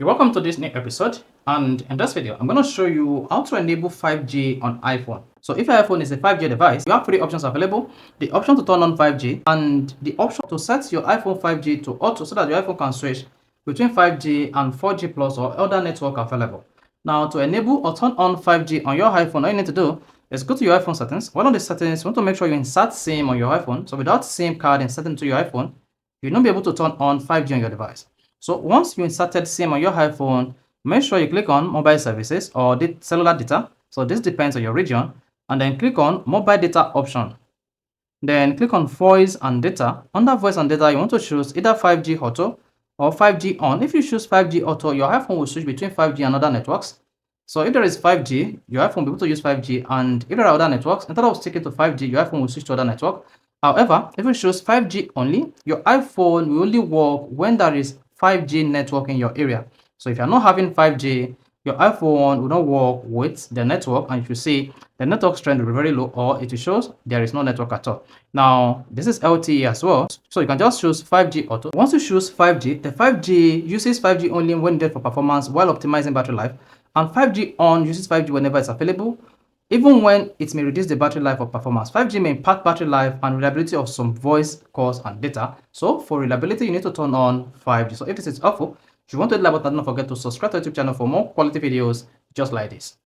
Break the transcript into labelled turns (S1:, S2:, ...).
S1: You're welcome to this new episode, and in this video I'm going to show you how to enable 5G on iPhone. So if your iPhone is a 5G device, you have three options available: the option to turn on 5G and the option to set your iPhone 5G to auto so that your iPhone can switch between 5G and 4G plus or other network available. Now, to enable or turn on 5G on your iPhone, all you need to do is go to your iPhone settings. While on the settings, you want to make sure you insert SIM on your iPhone. So without SIM card inserted into your iPhone, you'll not be able to turn on 5G on your device. So once you inserted SIM on your iPhone, make sure you click on mobile services or the cellular data. So this depends on your region, and then click on mobile data option. Then click on voice and data. Under voice and data, you want to choose either 5G auto or 5G on. If you choose 5G auto, your iPhone will switch between 5G and other networks. So if there is 5G, your iPhone will be able to use 5G, and if there are other networks, instead of sticking to 5G, your iPhone will switch to other network. However, if you choose 5G only, your iPhone will only work when there is 5G network in your area. So if you're not having 5G, your iPhone will not work with the network, and if you see the network strength will be very low, or it shows there is no network at all. Now, this is LTE as well, so you can just choose 5G auto. Once you choose 5G, the 5G uses 5G only when needed for performance while optimizing battery life, and 5G on uses 5G whenever it's available, even when it may reduce the battery life or performance. 5G may impact battery life and reliability of some voice calls and data. So for reliability, you need to turn on 5G. So if this is helpful, if you want to learn about that, don't forget to subscribe to the YouTube channel for more quality videos just like this.